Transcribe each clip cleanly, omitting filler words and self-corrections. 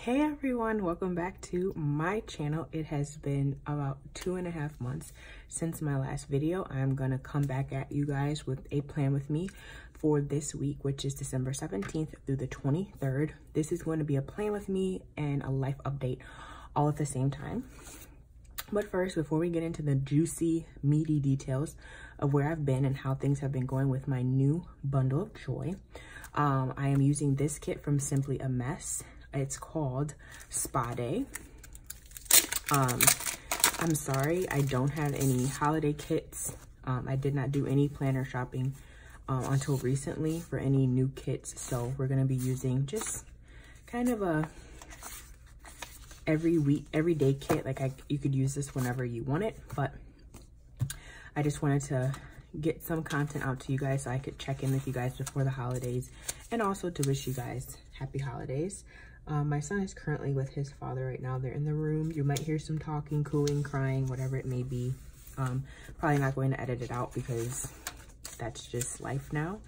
Hey everyone, welcome back to my channel. It has been about 2.5 months since my last video. I'm gonna come back at you guys with a plan with me for this week, which is December 17th through the 23rd. This is going to be a plan with me and a life update all at the same time. But first, before we get into the juicy, meaty details of where I've been and how things have been going with my new bundle of joy, I am using this kit from Simply a Mess. It's called Spa Day. I'm sorry, I don't have any holiday kits. I did not do any planner shopping until recently for any new kits. So we're gonna be using just kind of a everyday kit. Like you could use this whenever you want it, but I just wanted to get some content out to you guys so I could check in with you guys before the holidays and also to wish you guys happy holidays. My son is currently with his father right now. They're in the room. You might hear some talking, cooing, crying, whatever it may be. Probably not going to edit it out because that's just life now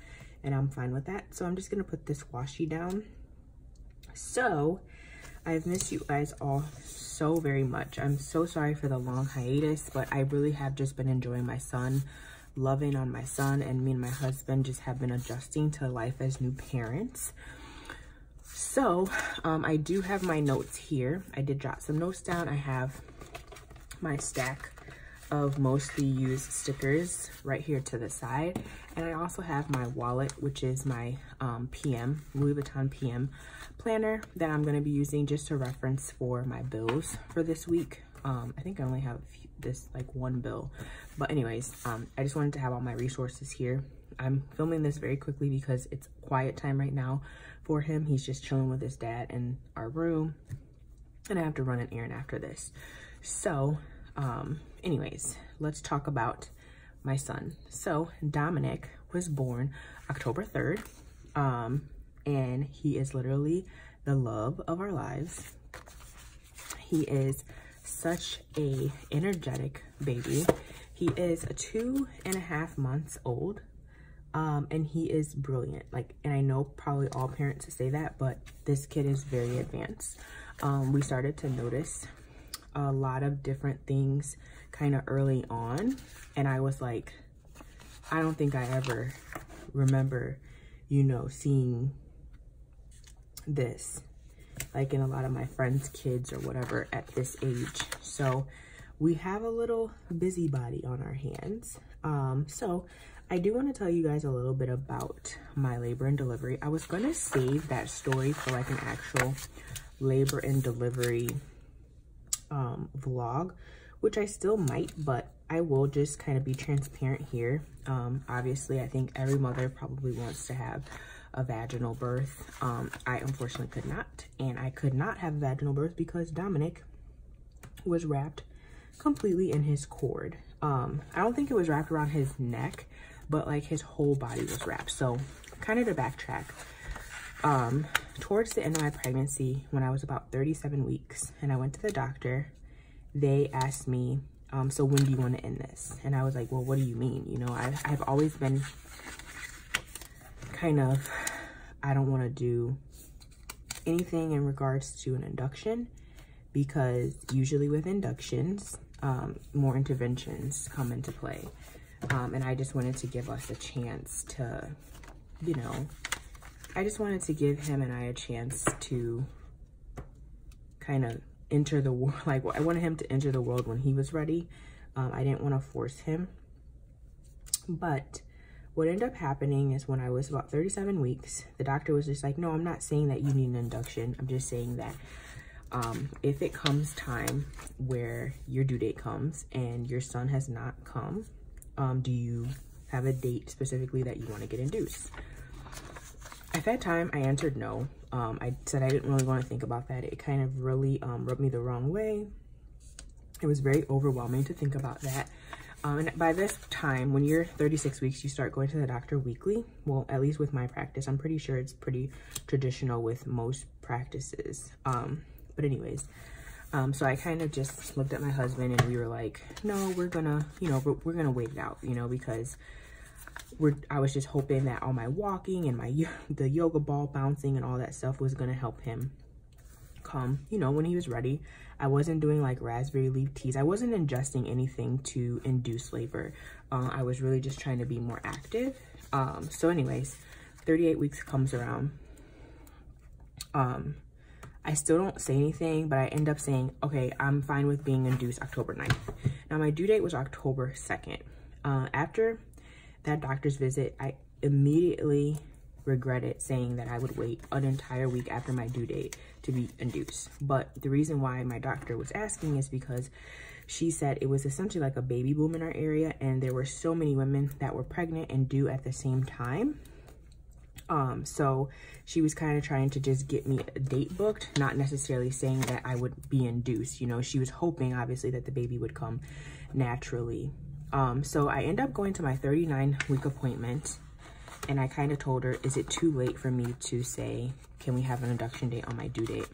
and I'm fine with that. So I'm just gonna put this washi down. So I've missed you guys all so very much. I'm so sorry for the long hiatus, but I really have just been enjoying my son, loving on my son, and me and my husband just have been adjusting to life as new parents. So I do have my notes here. I did jot some notes down. I have my stack of mostly used stickers right here to the side. And I also have my wallet, which is my Louis Vuitton PM planner that I'm going to be using just to reference for my bills for this week. I think I only have one bill. But anyways, I just wanted to have all my resources here. I'm filming this very quickly because it's quiet time right now for him. He's just chilling with his dad in our room and I have to run an errand after this. So anyways, let's talk about my son. So Dominic was born October 3rd and he is literally the love of our lives. He is such a energetic baby. He is 2.5 months old. And he is brilliant. And I know probably all parents say that, but this kid is very advanced. We started to notice a lot of different things kind of early on. And I was like, I don't think I ever remember, seeing this, like in a lot of my friends' kids or whatever at this age. So we have a little busybody on our hands. So I do want to tell you guys a little bit about my labor and delivery. I was going to save that story for like an actual labor and delivery vlog, which I still might, but I will just kind of be transparent here. Obviously, I think every mother probably wants to have a vaginal birth. I unfortunately could not, and I could not have a vaginal birth because Dominic was wrapped completely in his cord. I don't think it was wrapped around his neck, but like his whole body was wrapped. So kind of to backtrack, towards the end of my pregnancy, when I was about 37 weeks and I went to the doctor, they asked me, so when do you want to end this? And I was like, well, what do you mean? I've always been kind of, I don't want to do anything in regards to an induction because usually with inductions, more interventions come into play. And I just wanted to give us a chance to, I just wanted to give him and I a chance to kind of enter the world. Like, I wanted him to enter the world when he was ready. I didn't want to force him. But what ended up happening is when I was about 37 weeks, the doctor was just like, no, I'm not saying that you need an induction. I'm just saying that if it comes time where your due date comes and your son has not come, do you have a date specifically that you want to get induced? At that time, I answered no. I said I didn't really want to think about that. It kind of really rubbed me the wrong way. It was very overwhelming to think about that. And by this time, when you're 36 weeks, you start going to the doctor weekly. Well, at least with my practice, I'm pretty sure it's pretty traditional with most practices. But anyways, so I kind of just looked at my husband and we were like, no, we're gonna, we're gonna wait it out, because I was just hoping that all my walking and the yoga ball bouncing and all that stuff was gonna help him come, you know, when he was ready. I wasn't doing like raspberry leaf teas. I wasn't ingesting anything to induce labor. I was really just trying to be more active. So anyways, 38 weeks comes around. I still don't say anything, but I end up saying, okay, I'm fine with being induced October 9th. Now my due date was October 2nd. After that doctor's visit, I immediately regretted saying that I would wait an entire week after my due date to be induced. But the reason why my doctor was asking is because she said it was essentially like a baby boom in our area, and there were so many women that were pregnant and due at the same time. So she was kind of trying to just get me a date booked, not necessarily saying that I would be induced. You know, she was hoping obviously that the baby would come naturally. So I end up going to my 39-week appointment, and I kind of told her, is it too late for me to say, can we have an induction date on my due date?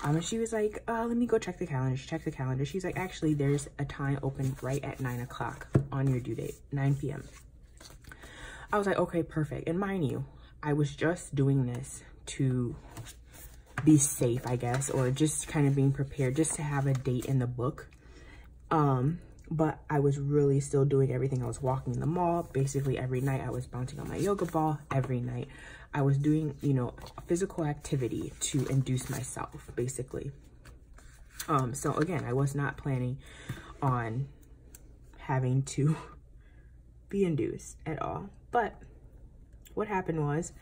And she was like, let me go check the calendar. She checked the calendar. She's like, actually, there's a time open right at 9 o'clock on your due date, 9 p.m. I was like, okay, perfect. And mind you, I was just doing this to be safe, I guess, or just kind of being prepared just to have a date in the book. But I was really still doing everything. I was walking in the mall. Basically every night I was bouncing on my yoga ball. Every night I was doing, you know, physical activity to induce myself, basically. So again, I was not planning on having to be induced at all. But what happened was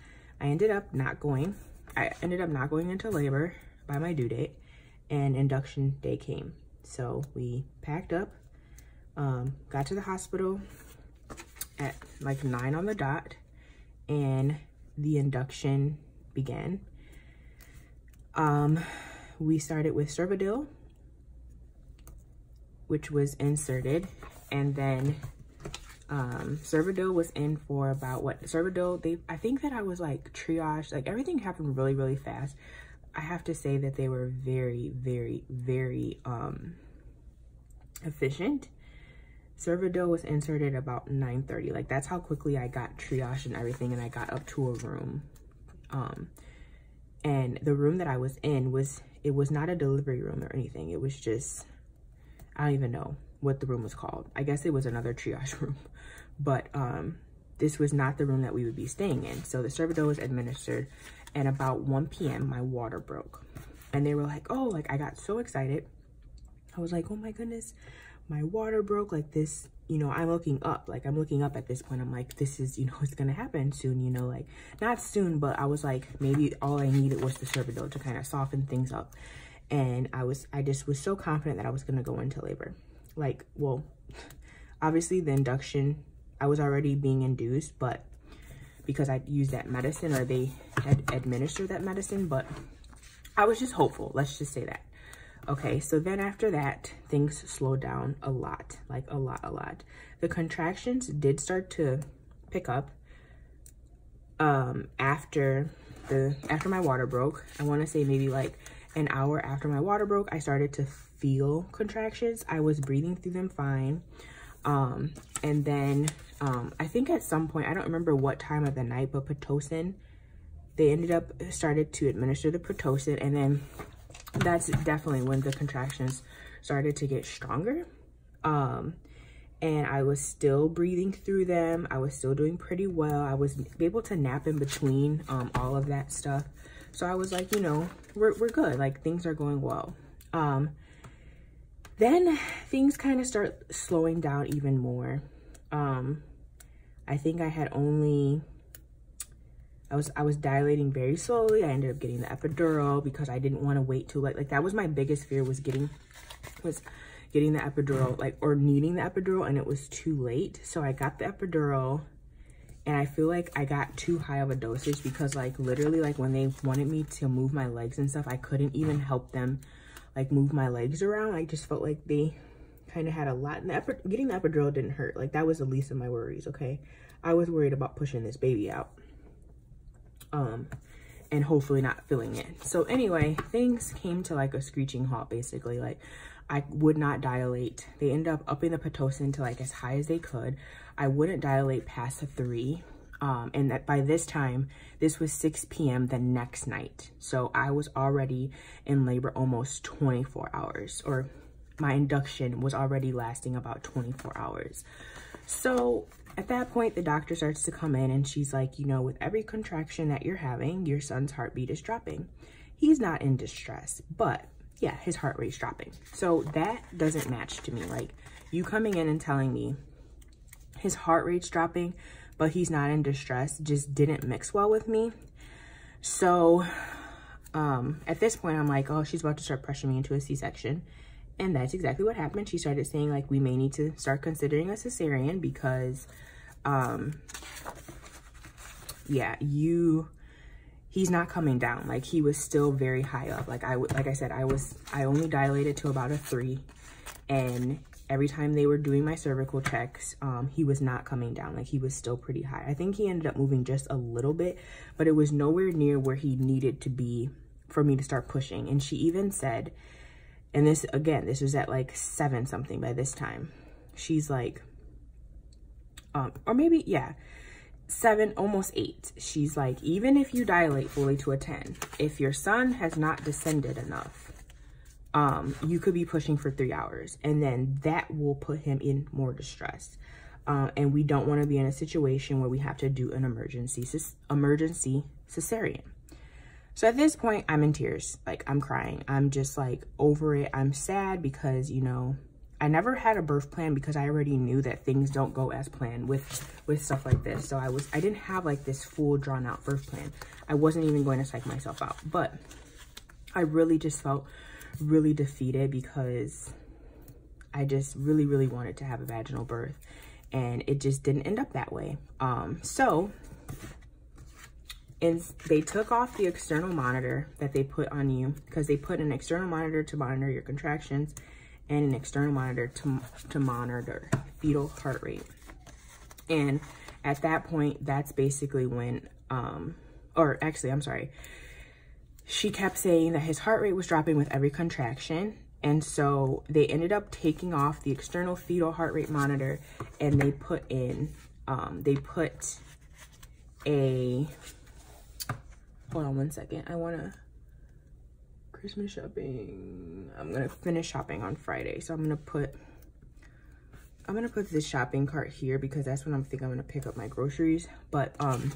I ended up not going into labor by my due date, and induction day came. So we packed up, got to the hospital at like 9 on the dot, and the induction began. We started with Cervidil, which was inserted, and then Cervidil was in for about I think that I was like triage, like everything happened really, really fast. I have to say that they were very, very, very efficient. Cervidil was inserted about 9:30. Like that's how quickly I got triage and everything, and I got up to a room. And the room that I was in was not a delivery room or anything. It was just, I don't even know what the room was called. I guess it was another triage room, but this was not the room that we would be staying in. So the Cervidil was administered, and about 1 p.m. my water broke, and they were like, oh, like I got so excited. I was like, oh my goodness, my water broke. Like this, you know, I'm looking up at this point. I'm like, this is, you know, it's gonna happen soon, you know, like not soon, but I was like, maybe all I needed was the Cervidil to kind of soften things up. And I just was so confident that I was gonna go into labor. Like, well, obviously the induction, I was already being induced, but because I used that medicine, or they had administered that medicine, but I was just hopeful, let's just say that. Okay, so then after that, things slowed down a lot, like a lot. The contractions did start to pick up after my water broke. I want to say maybe like an hour after my water broke, I started to feel contractions. I was breathing through them fine. And then I think at some point, I don't remember what time of the night, but Pitocin, they started to administer the Pitocin, and then that's definitely when the contractions started to get stronger. And I was still breathing through them. I was still doing pretty well. I was able to nap in between all of that stuff. So I was like, you know, we're good. Like things are going well. Then things kind of start slowing down even more. I think I was dilating very slowly. I ended up getting the epidural because I didn't want to wait till like that was my biggest fear, was getting the epidural, like, or needing the epidural, and it was too late. So I got the epidural, and I feel like I got too high of a dosage because like literally like when they wanted me to move my legs and stuff, I couldn't even help them like move my legs around. I just felt like they kind of had a lot, and getting the epidural didn't hurt. Like that was the least of my worries. Okay, I was worried about pushing this baby out and hopefully not feeling it. So anyway, things came to like a screeching halt, basically. Like I would not dilate. They ended up upping the Pitocin to like as high as they could. I wouldn't dilate past a 3. And that by this time, this was 6 p.m. the next night. So I was already in labor almost 24 hours, or my induction was already lasting about 24 hours. So at that point, the doctor starts to come in and she's like, you know, with every contraction that you're having, your son's heartbeat is dropping. He's not in distress, but yeah, his heart rate's dropping. So that doesn't match to me. Like, you coming in and telling me his heart rate's dropping, but he's not in distress, just didn't mix well with me. So at this point, I'm like, oh, she's about to start pressuring me into a C-section. And that's exactly what happened. She started saying, like, we may need to start considering a cesarean because, yeah, he's not coming down. Like, he was still very high up. Like I said, I only dilated to about a 3. And every time they were doing my cervical checks, he was not coming down. Like, he was still pretty high. I think he ended up moving just a little bit, but it was nowhere near where he needed to be for me to start pushing. And she even said, and this, again, this was at like 7 something by this time. She's like, or maybe, yeah, 7, almost 8. She's like, even if you dilate fully to a 10, if your son has not descended enough, you could be pushing for 3 hours, and then that will put him in more distress. And we don't want to be in a situation where we have to do an emergency cesarean. So at this point, I'm in tears. Like, I'm crying. I'm just like over it. I'm sad because, you know, I never had a birth plan because I already knew that things don't go as planned with stuff like this. So I didn't have like this full drawn out birth plan. I wasn't even going to psych myself out, but I really just felt really defeated because I just really, really wanted to have a vaginal birth, and it just didn't end up that way. And they took off the external monitor that they put on you, because they put an external monitor to monitor your contractions and an external monitor to monitor fetal heart rate. And at that point, that's basically when, or actually, I'm sorry. She kept saying that his heart rate was dropping with every contraction. And so they ended up taking off the external fetal heart rate monitor, and they put in, hold on one second. I want to Christmas shopping. I'm going to finish shopping on Friday. So I'm going to put this shopping cart here because that's when I'm going to pick up my groceries. But, and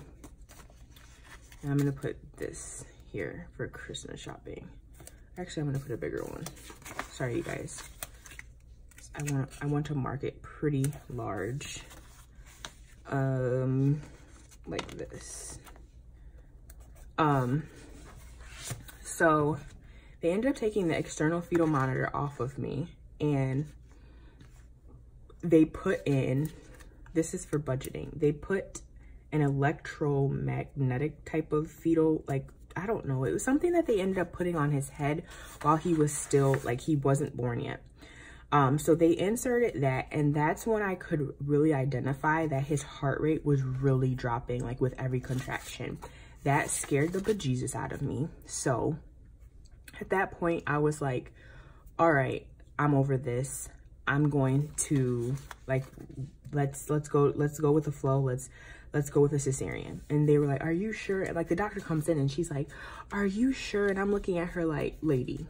I'm going to put this here for Christmas shopping. Actually, I'm going to put a bigger one. Sorry, you guys. I want to mark it pretty large. Like this. So they ended up taking the external fetal monitor off of me, and they put in, this is for budgeting, they put an electromagnetic type of fetal, like, I don't know, it was something that they ended up putting on his head while he was still, like, he wasn't born yet. So they inserted that, and that's when I could really identify that his heart rate was really dropping, like, with every contraction. That scared the bejesus out of me. So at that point, I was like, all right, I'm over this. I'm going to, like, let's go with the flow. Let's go with a cesarean. And they were like, are you sure? And like, the doctor comes in and she's like, are you sure? And I'm looking at her like, lady,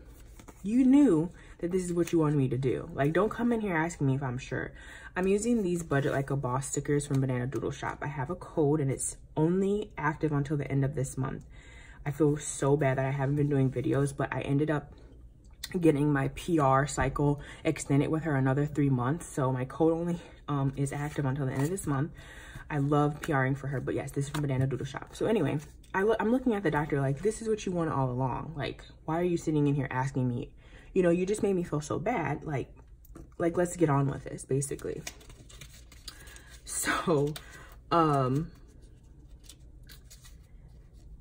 you knew that this is what you wanted me to do. Like, don't come in here asking me if I'm sure. I'm using these Budget Like a Boss stickers from Banana Doodle Shop. I have a code and it's only active until the end of this month. I feel so bad that I haven't been doing videos, but I ended up getting my PR cycle extended with her another 3 months. So my code only is active until the end of this month. I love PRing for her, but yes, this is from Banana Doodle Shop. So anyway, I'm looking at the doctor like, this is what you wanted all along. Like, why are you sitting in here asking me? You know, you just made me feel so bad. Like let's get on with this, basically. So,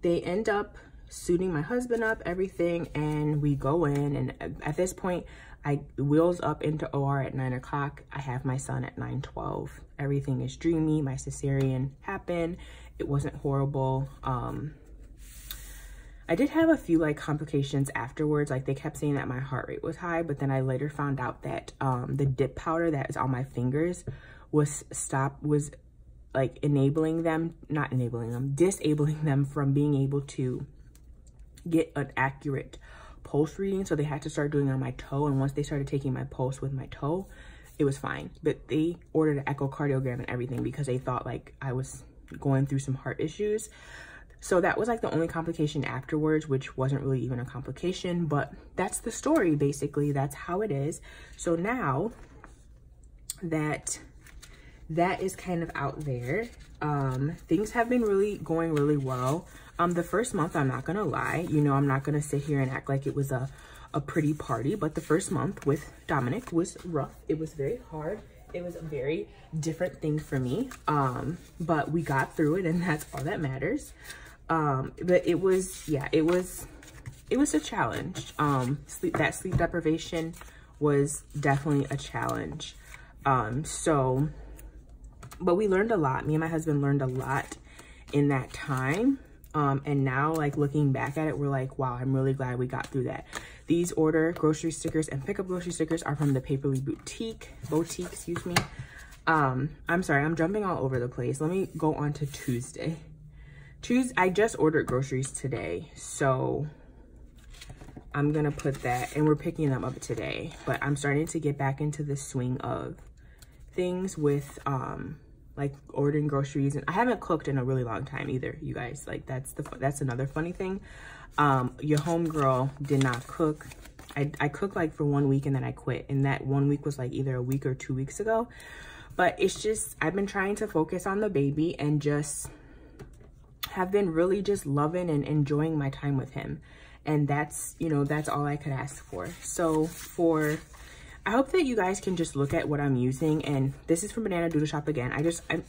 they end up suiting my husband up, everything, and we go in, and at this point, I wheels up into OR at 9 o'clock. I have my son at 9:12. Everything is dreamy. My cesarean happened. It wasn't horrible. I did have a few like complications afterwards. Like, they kept saying that my heart rate was high, but then I later found out that the dip powder that is on my fingers was like disabling them from being able to get an accurate pulse reading. So they had to start doing it on my toe, and once they started taking my pulse with my toe, it was fine. But they ordered an echocardiogram and everything because they thought like I was going through some heart issues. So that was like the only complication afterwards, which wasn't really even a complication, but that's the story. Basically, that's how it is. So now that is kind of out there, things have been going really well. The first month, I'm not gonna lie, you know, I'm not gonna sit here and act like it was a pretty party, but the first month with Dominic was rough. It was very hard. It was a very different thing for me, but we got through it, and that's all that matters. But it was, yeah, it was a challenge. That sleep deprivation was definitely a challenge. But we learned a lot. Me and my husband learned a lot in that time. And now, like, looking back at it, we're like, wow, I'm really glad we got through that. These order grocery stickers and pickup grocery stickers are from the Paperly Boutique, excuse me. I'm sorry, I'm jumping all over the place. Let me go on to Tuesday. I just ordered groceries today, so I'm gonna put that, and we're picking them up today. But I'm starting to get back into the swing of things with like ordering groceries, and I haven't cooked in a really long time either, you guys. Like that's another funny thing. Your homegirl did not cook. I cooked like for 1 week and then I quit, and that 1 week was like either a week or 2 weeks ago. But it's just, I've been trying to focus on the baby and just have been really just loving and enjoying my time with him. And that's, you know, that's all I could ask for. So I hope that you guys can just look at what I'm using. And this is from Banana Doodle Shop again.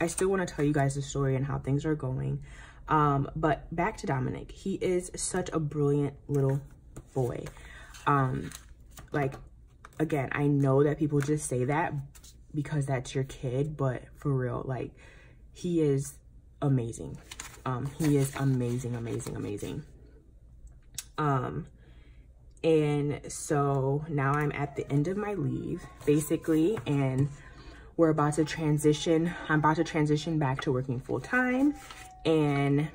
I still want to tell you guys the story and how things are going. But back to Dominic. He is such a brilliant little boy. Like, again, I know that people just say that because that's your kid, but for real, like, he is amazing. He is amazing, amazing, amazing. And so now I'm at the end of my leave, basically, and we're about to transition. I'm about to transition back to working full time, and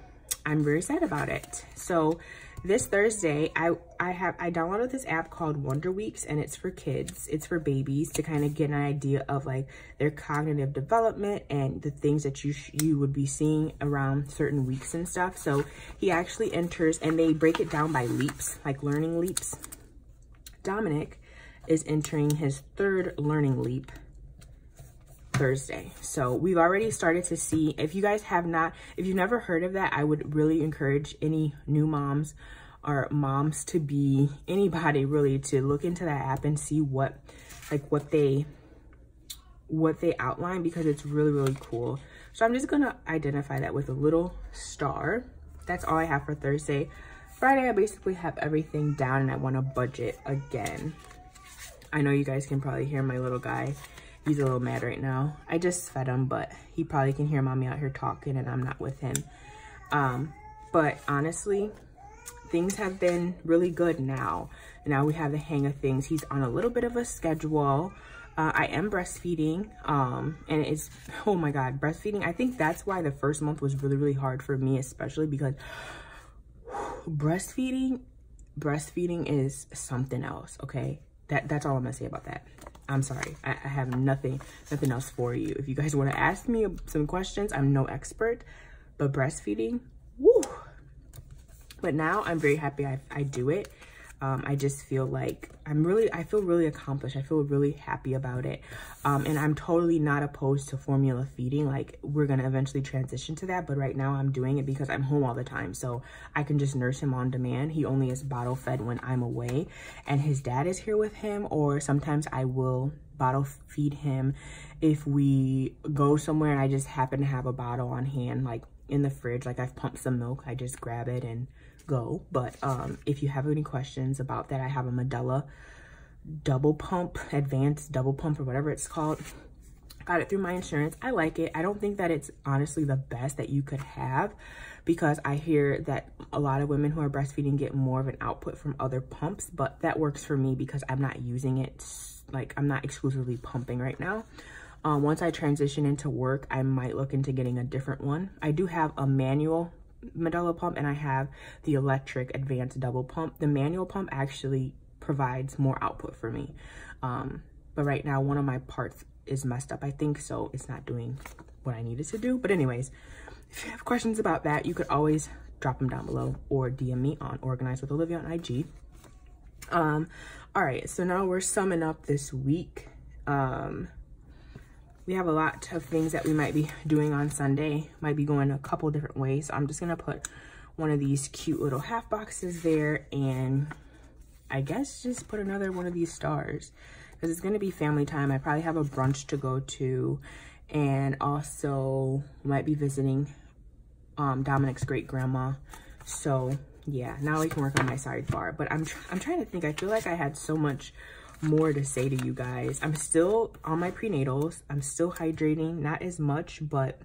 I'm very sad about it. So this Thursday, I downloaded this app called Wonder Weeks, and it's for kids. It's for babies to kind of get an idea of like their cognitive development and the things that you would be seeing around certain weeks and stuff. So he actually enters, and they break it down by leaps, like learning leaps. Dominic is entering his 3rd learning leap Thursday. So we've already started to see, if you've never heard of that, I would really encourage any new moms or moms to be, anybody really, to look into that app and see what they outline, because it's really, really cool. So I'm just gonna identify that with a little star. That's all I have for Thursday. Friday, I basically have everything down, and I want to budget again. I know you guys can probably hear my little guy. He's a little mad right now. I just fed him, but he probably can hear mommy out here talking and I'm not with him. But honestly, things have been really good now. Now we have the hang of things. He's on a little bit of a schedule. I am breastfeeding, and it's, oh my God, breastfeeding. I think that's why the first month was really, really hard for me, especially because breastfeeding is something else, okay? That's all I'm gonna say about that. I'm sorry, I have nothing else for you. If you guys want to ask me some questions, I'm no expert, but breastfeeding, woo. But now I'm very happy I do it. I just feel like I feel really accomplished. I feel really happy about it. And I'm totally not opposed to formula feeding. Like, we're gonna eventually transition to that, but right now I'm doing it because I'm home all the time. So I can just nurse him on demand. He only is bottle fed when I'm away and his dad is here with him, or sometimes I will bottle feed him if we go somewhere and I just happen to have a bottle on hand, like in the fridge. Like, I've pumped some milk, I just grab it and go. But if you have any questions about that, I have a Medela double pump, advanced double pump, or whatever it's called. Got it through my insurance. I like it. I don't think that it's honestly the best that you could have, because I hear that a lot of women who are breastfeeding get more of an output from other pumps, but that works for me because I'm not using it, like, I'm not exclusively pumping right now. Once I transition into work, I might look into getting a different one. I do have a manual Medela pump and I have the electric advanced double pump. The manual pump actually provides more output for me. But right now, one of my parts is messed up, I think, so it's not doing what I needed to do. But anyways, if you have questions about that, you could always drop them down below or DM me on Organize with Olivia on IG. All right, so now we're summing up this week. We have a lot of things that we might be doing on Sunday, might be going a couple different ways. So I'm just gonna put one of these cute little half boxes there, and I guess just put another one of these stars, because it's gonna be family time. I probably have a brunch to go to, and also might be visiting Dominic's great grandma. So yeah, now we can work on my sidebar. But I'm trying to think. I feel like I had so much more to say to you guys. I'm still on my prenatals. I'm still hydrating, not as much, but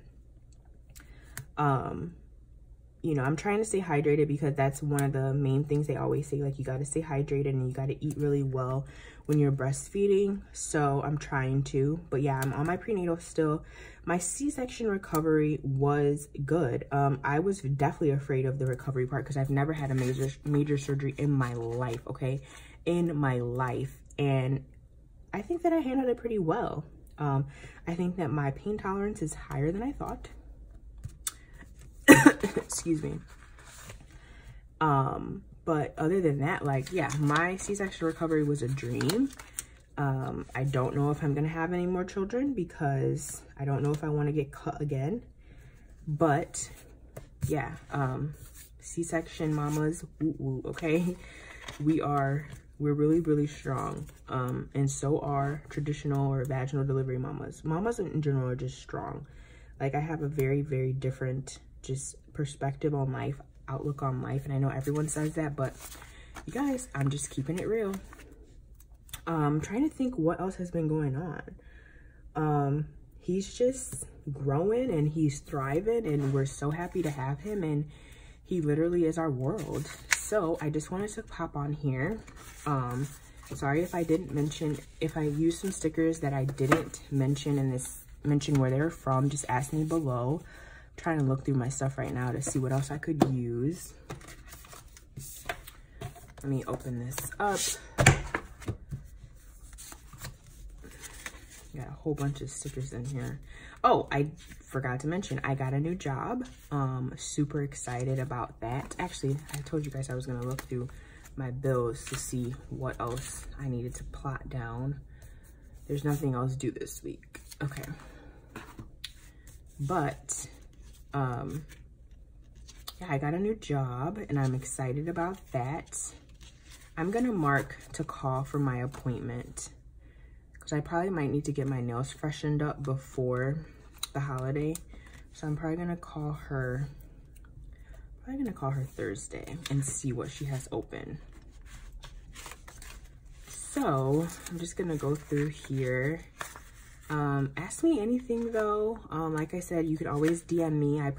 you know, I'm trying to stay hydrated because that's one of the main things they always say, like, you got to stay hydrated and you got to eat really well when you're breastfeeding. So I'm trying to, but yeah, I'm on my prenatal still. My C-section recovery was good. I was definitely afraid of the recovery part because I've never had a major surgery in my life, okay? In my life. And I think that I handled it pretty well. I think that my pain tolerance is higher than I thought. Excuse me. But other than that, like, yeah, my C-section recovery was a dream. I don't know if I'm gonna have any more children because I don't know if I want to get cut again. But yeah, C-section mamas, woo woo, okay? We're really, really strong. And so are traditional or vaginal delivery mamas. Mamas in general are just strong. Like, I have a very, very different just perspective on life, outlook on life. And I know everyone says that, but you guys, I'm just keeping it real. I'm trying to think what else has been going on. He's just growing and he's thriving and we're so happy to have him, and he literally is our world. So I just wanted to pop on here. Sorry if I didn't mention, if I used some stickers that I didn't mention in this, mention where they're from, just ask me below. I'm trying to look through my stuff right now to see what else I could use. Let me open this up. Got a whole bunch of stickers in here. Oh, I forgot to mention, I got a new job. Super excited about that. Actually, I told you guys I was gonna look through my bills to see what else I needed to plot down. There's nothing else due this week. Okay. But, yeah, I got a new job and I'm excited about that. I'm gonna mark to call for my appointment because I probably might need to get my nails freshened up before the holiday. So I'm probably gonna call her Thursday and see what she has open. So I'm just gonna go through here. Ask me anything though. Like I said, you could always DM me. I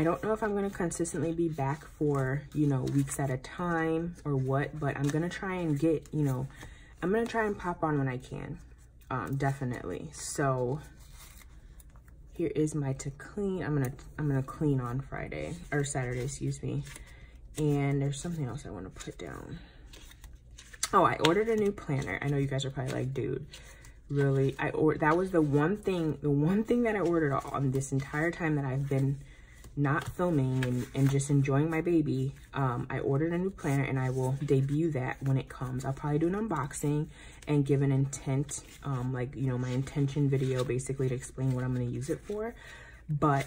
don't know if I'm gonna consistently be back for, you know, weeks at a time or what, but I'm gonna try and get, you know, I'm gonna try and pop on when I can. Definitely. So here is my to clean. I'm gonna clean on Friday or Saturday, excuse me. And there's something else I want to put down. Oh, I ordered a new planner. I know you guys are probably like, dude, really? That was the one thing that I ordered on this entire time that I've been not filming and just enjoying my baby. I ordered a new planner and I will debut that when it comes. I'll probably do an unboxing and give an intent, like, you know, my intention video basically to explain what I'm going to use it for. But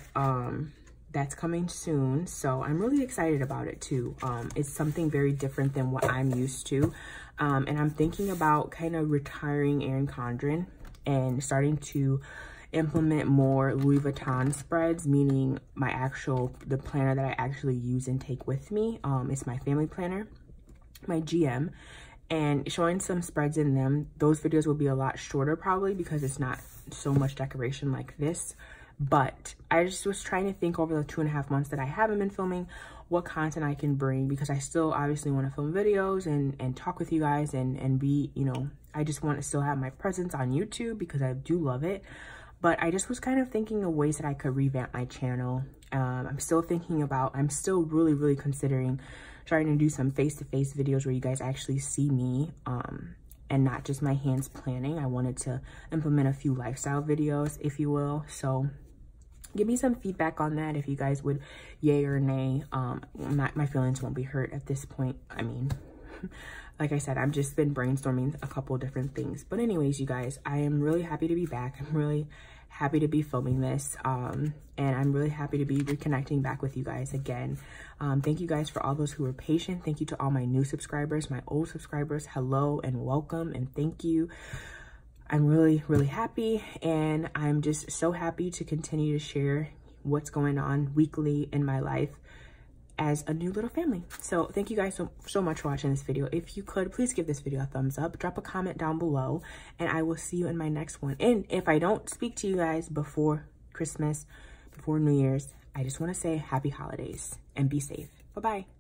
that's coming soon, so I'm really excited about it too. It's something very different than what I'm used to. And I'm thinking about kind of retiring Erin Condren and starting to implement more Louis Vuitton spreads, meaning the planner that I actually use and take with me. It's my family planner, my GM, and showing some spreads in them. Those videos will be a lot shorter probably because it's not so much decoration like this. But I just was trying to think over the 2.5 months that I haven't been filming, what content I can bring, because I still obviously want to film videos and talk with you guys and be, you know, I just want to still have my presence on YouTube because I do love it. But I just was kind of thinking of ways that I could revamp my channel. I'm still really, really considering trying to do some face-to-face videos where you guys actually see me and not just my hands planning. I wanted to implement a few lifestyle videos, if you will. So give me some feedback on that if you guys would yay or nay. My feelings won't be hurt at this point. I mean, like I said, I've just been brainstorming a couple different things. But anyways, you guys, I am really happy to be back. I'm really happy to be filming this. And I'm really happy to be reconnecting back with you guys again. Thank you guys for all those who were patient. Thank you to all my new subscribers, my old subscribers. Hello and welcome and thank you. I'm really, really happy, and I'm just so happy to continue to share what's going on weekly in my life as a new little family. So thank you guys so much for watching this video. If you could, please give this video a thumbs up, drop a comment down below, and I will see you in my next one. And if I don't speak to you guys before Christmas, before New Year's, I just want to say happy holidays and be safe. Bye-bye.